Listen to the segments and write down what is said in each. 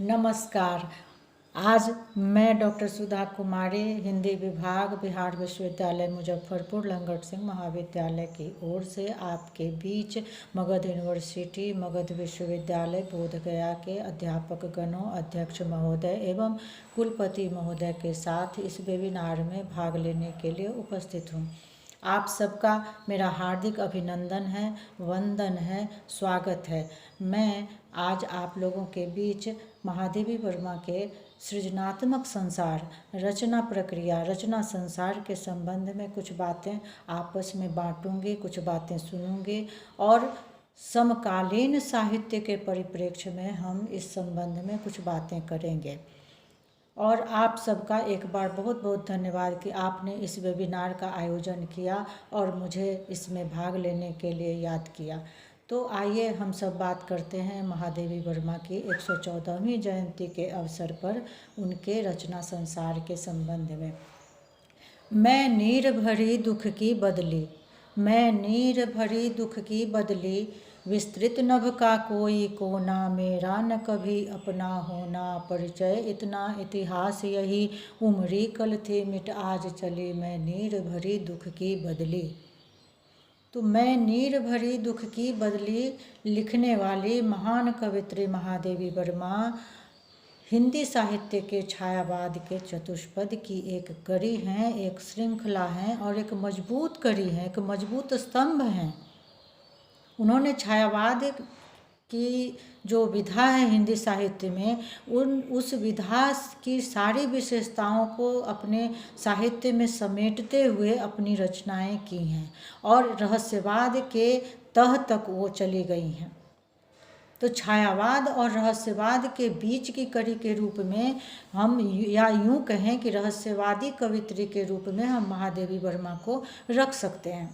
नमस्कार। आज मैं डॉक्टर सुधा कुमारी, हिंदी विभाग, बिहार विश्वविद्यालय मुजफ्फरपुर लंगट सिंह महाविद्यालय की ओर से आपके बीच मगध यूनिवर्सिटी, मगध विश्वविद्यालय बोधगया के अध्यापक गणों, अध्यक्ष महोदय एवं कुलपति महोदय के साथ इस वेबिनार में भाग लेने के लिए उपस्थित हूँ। आप सबका मेरा हार्दिक अभिनंदन है, वंदन है, स्वागत है। मैं आज आप लोगों के बीच महादेवी वर्मा के सृजनात्मक संसार, रचना प्रक्रिया, रचना संसार के संबंध में कुछ बातें आपस में बांटूंगी, कुछ बातें सुनूंगी और समकालीन साहित्य के परिप्रेक्ष्य में हम इस संबंध में कुछ बातें करेंगे। और आप सबका एक बार बहुत बहुत धन्यवाद कि आपने इस वेबिनार का आयोजन किया और मुझे इसमें भाग लेने के लिए याद किया। तो आइए हम सब बात करते हैं महादेवी वर्मा की 114वीं जयंती के अवसर पर उनके रचना संसार के संबंध में। मैं नीर भरी दुख की बदली, मैं नीर भरी दुख की बदली, विस्तृत नभ का कोई कोना, मेरा न कभी अपना होना परिचय इतना इतिहास यही, उमरी कल थी मिट आज चली, मैं नीर भरी दुख की बदली। तो मैं नीर भरी दुख की बदली लिखने वाली महान कवित्री महादेवी वर्मा हिंदी साहित्य के छायावाद के चतुष्पद की एक कड़ी हैं, एक श्रृंखला हैं और एक मजबूत कड़ी है, एक मजबूत स्तंभ हैं। उन्होंने छायावाद की जो विधा है हिंदी साहित्य में, उस विधा की सारी विशेषताओं को अपने साहित्य में समेटते हुए अपनी रचनाएं की हैं और रहस्यवाद के तह तक वो चली गई हैं। तो छायावाद और रहस्यवाद के बीच की कड़ी के रूप में हम, या यूँ कहें कि रहस्यवादी कवित्री के रूप में हम महादेवी वर्मा को रख सकते हैं।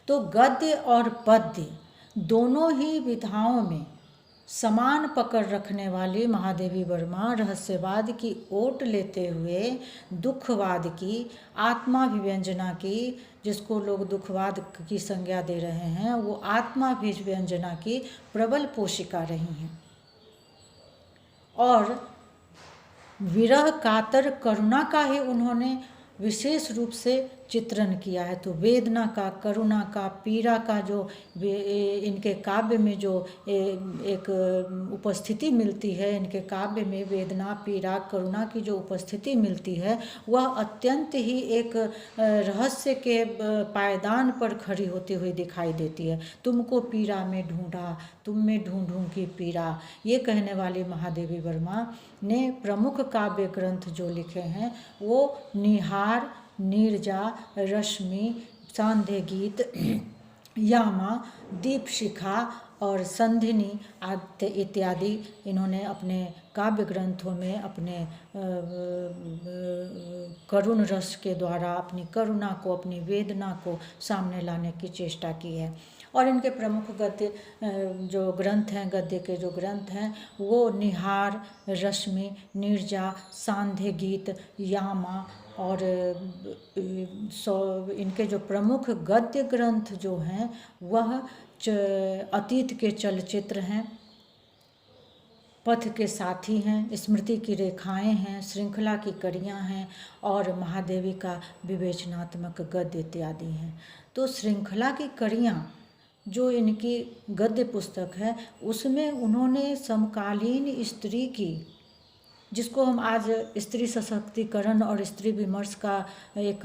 तो गद्य और पद्य दोनों ही विधाओं में समान पकड़ रखने वाली महादेवी वर्मा रहस्यवाद की ओट लेते हुए दुखवाद की, आत्माभिव्यंजना की, जिसको लोग दुखवाद की संज्ञा दे रहे हैं, वो आत्माभिव्यंजना की प्रबल पोषिका रही हैं। और विरह कातर करुणा का ही उन्होंने विशेष रूप से चित्रण किया है। तो वेदना का, करुणा का, पीड़ा का जो इनके काव्य में जो एक उपस्थिति मिलती है, इनके काव्य में वेदना, पीड़ा, करुणा की जो उपस्थिति मिलती है, वह अत्यंत ही एक रहस्य के पायदान पर खड़ी होती हुई दिखाई देती है। तुमको पीड़ा में ढूंढा, तुम में ढूंढूं की पीड़ा, ये कहने वाली महादेवी वर्मा ने प्रमुख काव्य ग्रंथ जो लिखे हैं वो निहार, नीरजा, रश्मि, सांध्य गीत, यामा, दीपशिखा और संधिनी आदि इत्यादि इन्होंने अपने काव्य ग्रंथों में अपने करुण रस के द्वारा अपनी करुणा को, अपनी वेदना को सामने लाने की चेष्टा की है। और इनके प्रमुख गद्य जो ग्रंथ हैं, गद्य के जो ग्रंथ हैं, वो निहार, रश्मि, नीरजा, सांध्य गीत, यामा और इनके जो प्रमुख गद्य ग्रंथ जो हैं वह अतीत के चलचित्र हैं, पथ के साथी हैं, स्मृति की रेखाएं हैं, श्रृंखला की कड़ियां हैं और महादेवी का विवेचनात्मक गद्य इत्यादि हैं। तो श्रृंखला की कड़ियां जो इनकी गद्य पुस्तक है, उसमें उन्होंने समकालीन स्त्री की, जिसको हम आज स्त्री सशक्तिकरण और स्त्री विमर्श का एक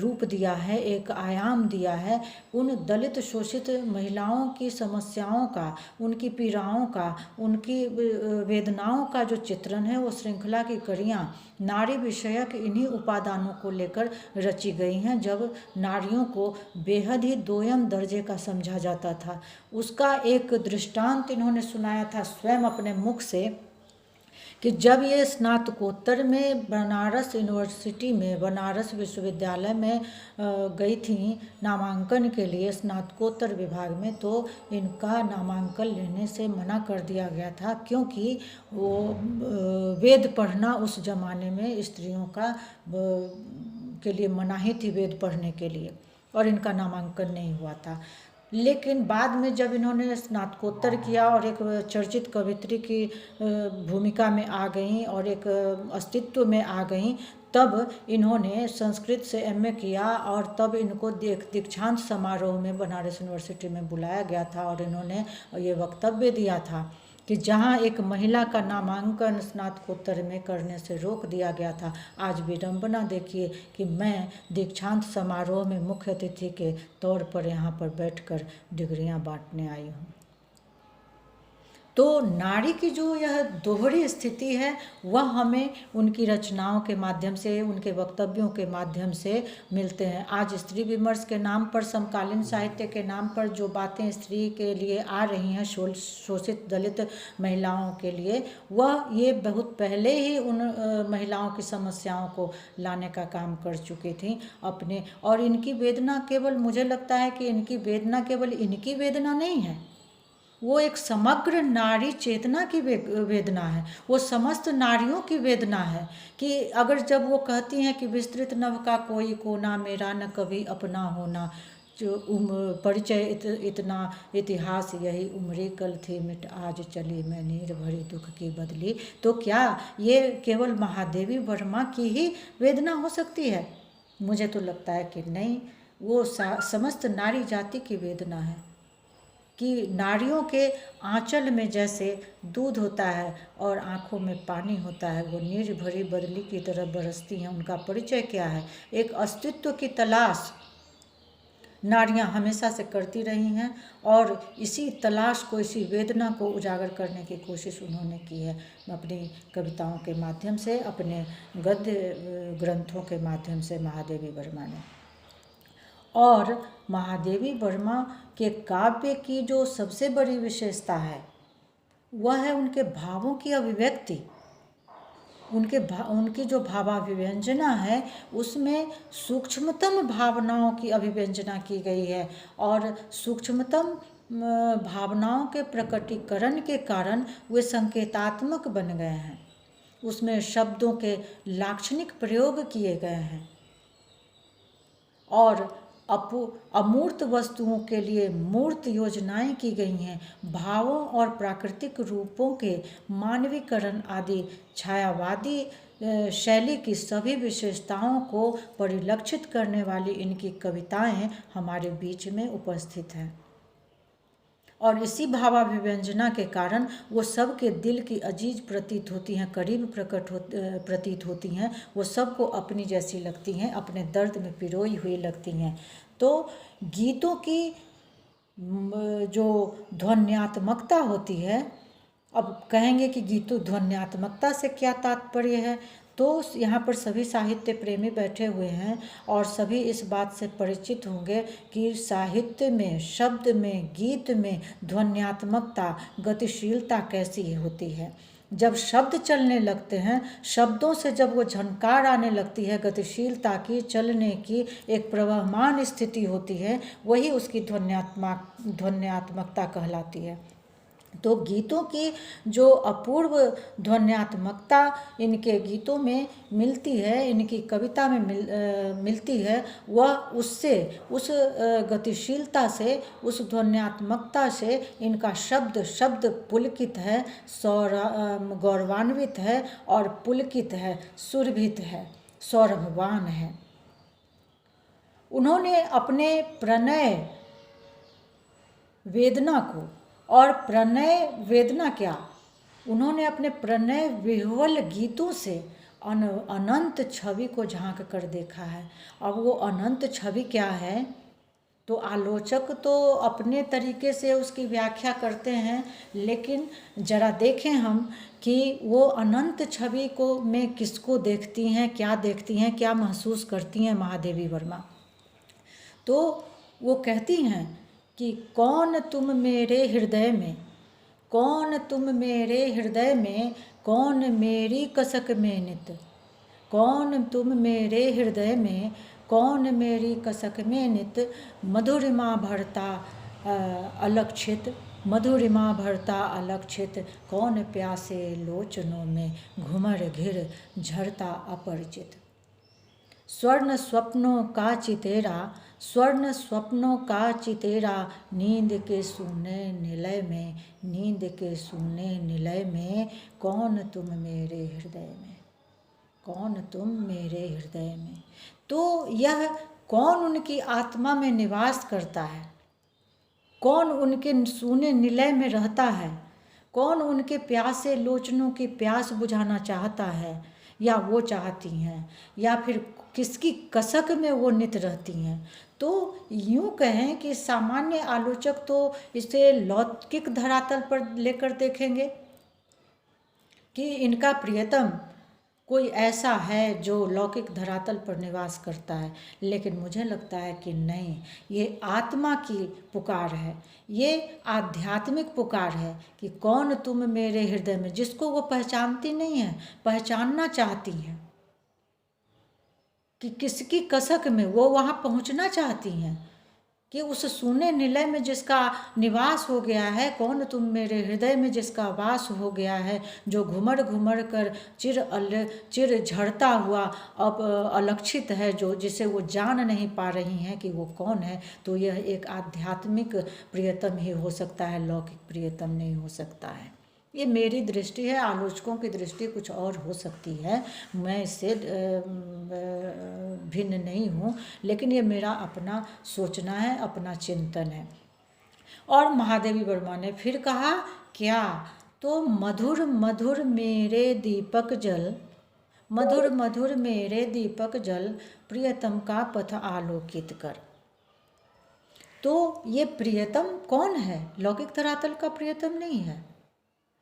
रूप दिया है, एक आयाम दिया है, उन दलित शोषित महिलाओं की समस्याओं का, उनकी पीड़ाओं का, उनकी वेदनाओं का जो चित्रण है, वो श्रृंखला की कड़ियाँ नारी विषयक इन्हीं उपादानों को लेकर रची गई हैं। जब नारियों को बेहद ही दोयम दर्जे का समझा जाता था, उसका एक दृष्टांत इन्होंने सुनाया था स्वयं अपने मुख से कि जब ये स्नातकोत्तर में बनारस यूनिवर्सिटी में, बनारस विश्वविद्यालय में गई थी नामांकन के लिए स्नातकोत्तर विभाग में, तो इनका नामांकन लेने से मना कर दिया गया था, क्योंकि वो वेद पढ़ना उस ज़माने में स्त्रियों का के लिए मनाही थी, वेद पढ़ने के लिए, और इनका नामांकन नहीं हुआ था। लेकिन बाद में जब इन्होंने स्नातकोत्तर किया और एक चर्चित कवयित्री की भूमिका में आ गईं और एक अस्तित्व में आ गईं, तब इन्होंने संस्कृत से एमए किया और तब इनको दीक्षांत समारोह में बनारस यूनिवर्सिटी में बुलाया गया था और इन्होंने ये वक्तव्य दिया था कि जहाँ एक महिला का नामांकन स्नातकोत्तर में करने से रोक दिया गया था, आज विडंबना देखिए कि मैं दीक्षांत समारोह में मुख्य अतिथि के तौर पर यहाँ पर बैठकर डिग्रियाँ बांटने आई हूँ। तो नारी की जो यह दोहरी स्थिति है वह हमें उनकी रचनाओं के माध्यम से, उनके वक्तव्यों के माध्यम से मिलते हैं। आज स्त्री विमर्श के नाम पर, समकालीन साहित्य के नाम पर जो बातें स्त्री के लिए आ रही हैं, शोषित दलित महिलाओं के लिए, वह ये बहुत पहले ही उन महिलाओं की समस्याओं को लाने का काम कर चुकी थी अपने। और इनकी वेदना केवल, मुझे लगता है कि इनकी वेदना केवल इनकी वेदना नहीं है, वो एक समग्र नारी चेतना की वेदना है, वो समस्त नारियों की वेदना है। कि अगर जब वो कहती हैं कि विस्तृत नभ का कोई कोना, मेरा न कभी अपना होना, जो परिचय इतना इतिहास यही उम्री कल थी मिट आज चली मैं नीर भरी दुख की बदली, तो क्या ये केवल महादेवी वर्मा की ही वेदना हो सकती है? मुझे तो लगता है कि नहीं, वो समस्त नारी जाति की वेदना है कि नारियों के आंचल में जैसे दूध होता है और आँखों में पानी होता है, वो नीर भरी बदली की तरह बरसती हैं। उनका परिचय क्या है? एक अस्तित्व की तलाश नारियां हमेशा से करती रही हैं और इसी तलाश को, इसी वेदना को उजागर करने की कोशिश उन्होंने की है अपनी कविताओं के माध्यम से, अपने गद्य ग्रंथों के माध्यम से, महादेवी वर्मा ने। और महादेवी वर्मा के काव्य की जो सबसे बड़ी विशेषता है वह है उनके भावों की अभिव्यक्ति। उनकी जो भावाभिव्यंजना है उसमें सूक्ष्मतम भावनाओं की अभिव्यंजना की गई है और सूक्ष्मतम भावनाओं के प्रकटीकरण के कारण वे संकेतात्मक बन गए हैं। उसमें शब्दों के लाक्षणिक प्रयोग किए गए हैं और अमूर्त वस्तुओं के लिए मूर्त योजनाएं की गई हैं। भावों और प्राकृतिक रूपों के मानवीकरण आदि छायावादी शैली की सभी विशेषताओं को परिलक्षित करने वाली इनकी कविताएं हमारे बीच में उपस्थित हैं और इसी भावाभिव्यंजना के कारण वो सबके दिल की अजीज प्रतीत होती हैं, करीब प्रतीत होती हैं। वो सबको अपनी जैसी लगती हैं, अपने दर्द में पिरोई हुई लगती हैं। तो गीतों की जो ध्वन्यात्मकता होती है, अब कहेंगे कि गीतों ध्वन्यात्मकता से क्या तात्पर्य है, तो यहाँ पर सभी साहित्य प्रेमी बैठे हुए हैं और सभी इस बात से परिचित होंगे कि साहित्य में, शब्द में, गीत में ध्वन्यात्मकता, गतिशीलता कैसी होती है। जब शब्द चलने लगते हैं, शब्दों से जब वो झनकार आने लगती है, गतिशीलता की, चलने की एक प्रवहमान स्थिति होती है, वही उसकी ध्वन्यात्मकता कहलाती है। तो गीतों की जो अपूर्व ध्वन्यात्मकता इनके गीतों में मिलती है, इनकी कविता में मिलती है, वह उससे, उस गतिशीलता से, उस ध्वन्यात्मकता से इनका शब्द पुलकित है, गौरवान्वित है और पुलकित है, सुरभित है, सौरभवान है। उन्होंने अपने प्रणय वेदना को, और प्रणय वेदना क्या, उन्होंने अपने प्रणय विह्वल गीतों से अनंत छवि को झांक कर देखा है। अब वो अनंत छवि क्या है, तो आलोचक तो अपने तरीके से उसकी व्याख्या करते हैं, लेकिन जरा देखें हम कि वो अनंत छवि को में किसको देखती हैं, क्या महसूस करती हैं महादेवी वर्मा। तो वो कहती हैं कि कौन तुम मेरे हृदय में, कौन तुम मेरे हृदय में, कौन मेरी कसक में नित, कौन तुम मेरे हृदय में, कौन मेरी कसक में नित, मधुरिमा भरता अलक्षित, मधुरिमा भरता अलक्षित, कौन प्यासे लोचनों में घुमर घिर झरता अपरिचित। स्वर्ण स्वप्नों का चितेरा, स्वर्ण स्वप्नों का चितेरा, नींद के सूने निलय में, नींद के सूने निलय में, कौन तुम मेरे हृदय में, कौन तुम मेरे हृदय में। तो यह कौन उनकी आत्मा में निवास करता है, कौन उनके सूने निलय में रहता है, कौन उनके प्यासे लोचनों की प्यास बुझाना चाहता है या वो चाहती हैं, या फिर किसकी कसक में वो नित रहती हैं। तो यूँ कहें कि सामान्य आलोचक तो इसे लौकिक धरातल पर लेकर देखेंगे कि इनका प्रियतम कोई ऐसा है जो लौकिक धरातल पर निवास करता है, लेकिन मुझे लगता है कि नहीं, ये आत्मा की पुकार है, ये आध्यात्मिक पुकार है कि कौन तुम मेरे हृदय में, जिसको वो पहचानती नहीं है, पहचानना चाहती हैं, कि किसकी कसक में वो वहाँ पहुँचना चाहती हैं, कि उस सूने निलय में जिसका निवास हो गया है, कौन तुम मेरे हृदय में जिसका वास हो गया है, जो घुमड़ घुमड़ कर चिर झड़ता हुआ अब अलक्षित है, जो जिसे वो जान नहीं पा रही हैं कि वो कौन है। तो यह एक आध्यात्मिक प्रियतम ही हो सकता है, लौकिक प्रियतम नहीं हो सकता है। ये मेरी दृष्टि है, आलोचकों की दृष्टि कुछ और हो सकती है, मैं इससे भिन्न नहीं हूँ, लेकिन ये मेरा अपना सोचना है, अपना चिंतन है। और महादेवी वर्मा ने फिर कहा क्या, तो मधुर मधुर मेरे दीपक जल, मधुर मधुर मेरे दीपक जल, प्रियतम का पथ आलोकित कर। तो ये प्रियतम कौन है, लौकिक धरातल का प्रियतम नहीं है,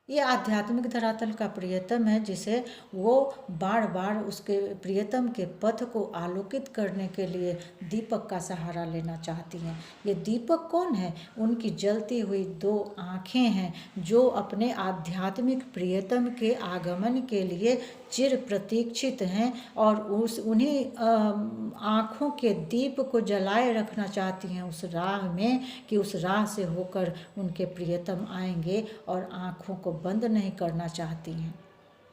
ये आध्यात्मिक धरातल का प्रियतम है, जिसे वो बार बार उसके प्रियतम के पथ को आलोकित करने के लिए दीपक का सहारा लेना चाहती हैं। ये दीपक कौन है, उनकी जलती हुई दो आँखें हैं, जो अपने आध्यात्मिक प्रियतम के आगमन के लिए चिर प्रतीक्षित हैं, और उन्हीं आँखों के दीप को जलाए रखना चाहती हैं उस राह में, कि उस राह से होकर उनके प्रियतम आएंगे, और आँखों को बंद नहीं करना चाहती हैं।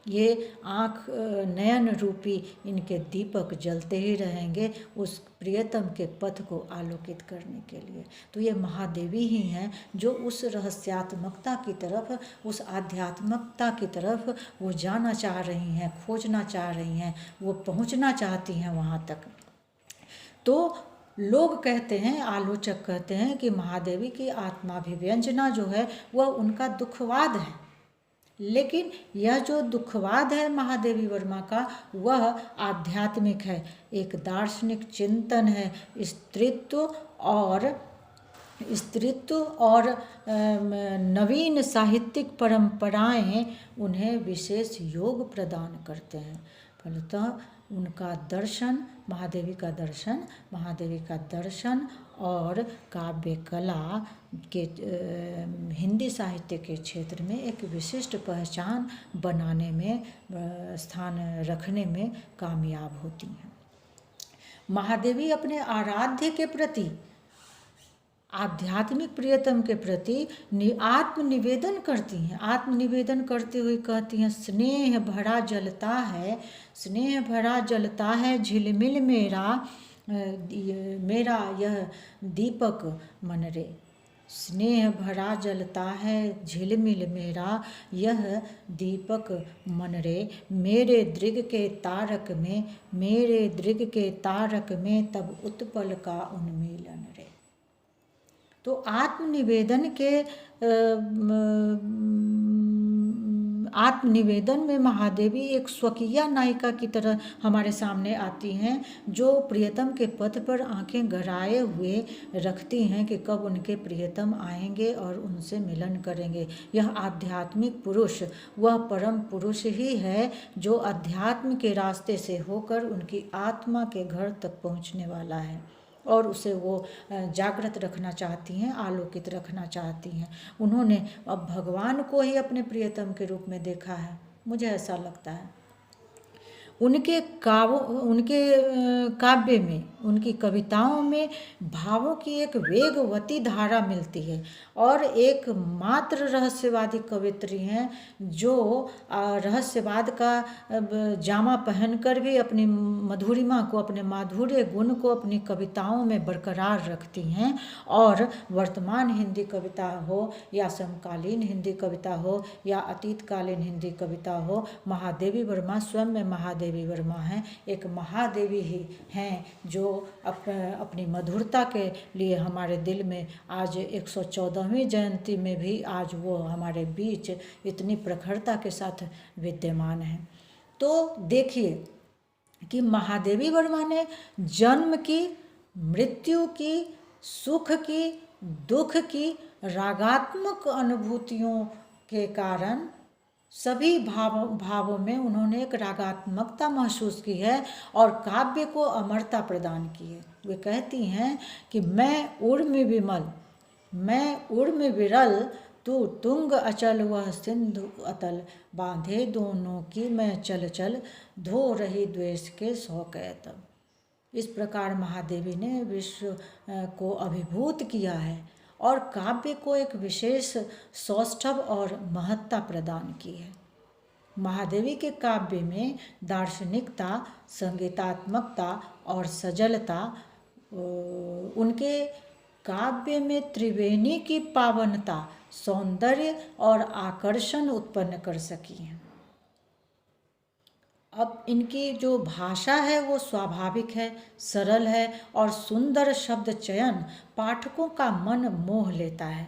ये आँख नयन रूपी इनके दीपक जलते ही रहेंगे उस प्रियतम के पथ को आलोकित करने के लिए। तो ये महादेवी ही हैं जो उस रहस्यात्मकता की तरफ, उस आध्यात्मिकता की तरफ वो जाना चाह रही हैं, खोजना चाह रही हैं, वो पहुंचना चाहती हैं वहाँ तक। तो लोग कहते हैं, आलोचक कहते हैं कि महादेवी की आत्माभिव्यंजना जो है वह उनका दुखवाद है, लेकिन यह जो दुखवाद है महादेवी वर्मा का, वह आध्यात्मिक है, एक दार्शनिक चिंतन है, स्त्रीत्व और नवीन साहित्यिक परंपराएं उन्हें विशेष योग प्रदान करते हैं। फलतः उनका दर्शन, महादेवी का दर्शन और काव्य कला के हिंदी साहित्य के क्षेत्र में एक विशिष्ट पहचान बनाने में, स्थान रखने में कामयाब होती हैं। महादेवी अपने आराध्य के प्रति, आध्यात्मिक प्रियतम के प्रति आत्मनिवेदन करती हैं। आत्मनिवेदन करते हुए कहती हैं, स्नेह भरा जलता है, स्नेह भरा जलता है झिलमिल मेरा यह दीपक मन रे, स्नेह भरा जलता है झिलमिल मेरा यह दीपक मन रे, मेरे दृग के तारक में, मेरे दृग के तारक में तब उत्पल का उन्मीलन रे। तो आत्मनिवेदन में महादेवी एक स्वकीय नायिका की तरह हमारे सामने आती हैं, जो प्रियतम के पथ पर आंखें गड़ाए हुए रखती हैं कि कब उनके प्रियतम आएंगे और उनसे मिलन करेंगे। यह आध्यात्मिक पुरुष वह परम पुरुष ही है जो अध्यात्म के रास्ते से होकर उनकी आत्मा के घर तक पहुंचने वाला है, और उसे वो जागृत रखना चाहती हैं, आलोकित रखना चाहती हैं। उन्होंने अब भगवान को ही अपने प्रियतम के रूप में देखा है, मुझे ऐसा लगता है। उनके काव्य में, उनकी कविताओं में भावों की एक वेगवती धारा मिलती है। और एक मात्र रहस्यवादी कवयित्री हैं जो रहस्यवाद का जामा पहनकर भी अपनी मधुरिमा को, अपने माधुर्य गुण को अपनी कविताओं में बरकरार रखती हैं। और वर्तमान हिंदी कविता हो या समकालीन हिंदी कविता हो या अतीतकालीन हिंदी कविता हो, महादेवी वर्मा स्वयं में महादेवी वर्मा हैं, एक महादेवी ही हैं जो अपनी मधुरता के लिए हमारे दिल में आज 114वीं जयंती में भी आज वो हमारे बीच इतनी प्रखरता के साथ विद्यमान हैं। तो देखिए कि महादेवी वर्मा ने जन्म की, मृत्यु की, सुख की, दुख की, रागात्मक अनुभूतियों के कारण सभी भावों में उन्होंने एक रागात्मकता महसूस की है और काव्य को अमरता प्रदान की है। वे कहती हैं कि मैं उर्मि विमल, मैं उर्मि विरल, तू तुंग अचल वह सिंधु अतल, बांधे दोनों की मैं चल चल, धो रही द्वेष के 100 कैतब। इस प्रकार महादेवी ने विश्व को अभिभूत किया है और काव्य को एक विशेष सौष्ठव और महत्ता प्रदान की है। महादेवी के काव्य में दार्शनिकता, संगीतात्मकता और सजलता उनके काव्य में त्रिवेणी की पावनता, सौंदर्य और आकर्षण उत्पन्न कर सकी हैं। अब इनकी जो भाषा है वो स्वाभाविक है, सरल है और सुंदर शब्द चयन पाठकों का मन मोह लेता है।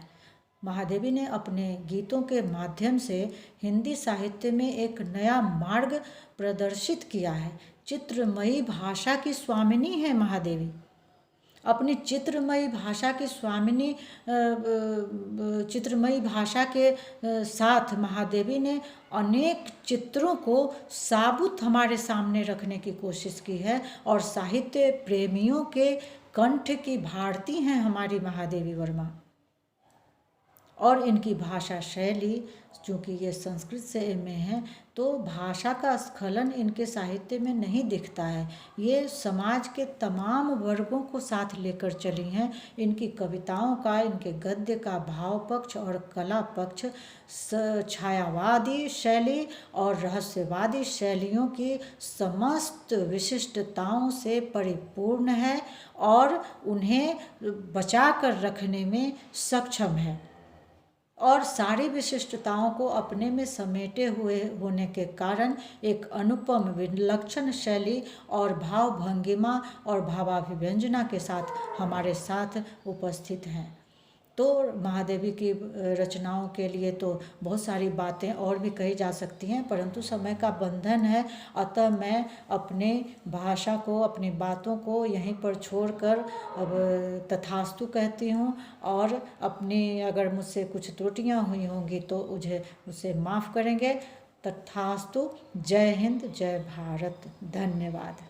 महादेवी ने अपने गीतों के माध्यम से हिंदी साहित्य में एक नया मार्ग प्रदर्शित किया है। चित्रमयी भाषा की स्वामिनी है महादेवी। अपनी चित्रमयी भाषा की स्वामिनी, चित्रमयी भाषा के साथ महादेवी ने अनेक चित्रों को साबुत हमारे सामने रखने की कोशिश की है और साहित्य प्रेमियों के कंठ की भारती हैं हमारी महादेवी वर्मा। और इनकी भाषा शैली, चूँकि ये संस्कृत से में है, तो भाषा का स्खलन इनके साहित्य में नहीं दिखता है। ये समाज के तमाम वर्गों को साथ लेकर चली हैं। इनकी कविताओं का, इनके गद्य का भाव पक्ष और कला पक्ष छायावादी शैली और रहस्यवादी शैलियों की समस्त विशिष्टताओं से परिपूर्ण है और उन्हें बचा कर रखने में सक्षम है और सारी विशिष्टताओं को अपने में समेटे हुए होने के कारण एक अनुपम विलक्षण शैली और भाव भंगिमा और भावाभिव्यंजना के साथ हमारे साथ उपस्थित हैं। तो महादेवी की रचनाओं के लिए तो बहुत सारी बातें और भी कही जा सकती हैं, परंतु समय का बंधन है, अतः मैं अपने भाषा को, अपनी बातों को यहीं पर छोड़कर अब तथास्तु कहती हूँ और अपनी अगर मुझसे कुछ त्रुटियाँ हुई होंगी तो मुझे उसे माफ़ करेंगे। तथास्तु। जय हिंद, जय भारत। धन्यवाद।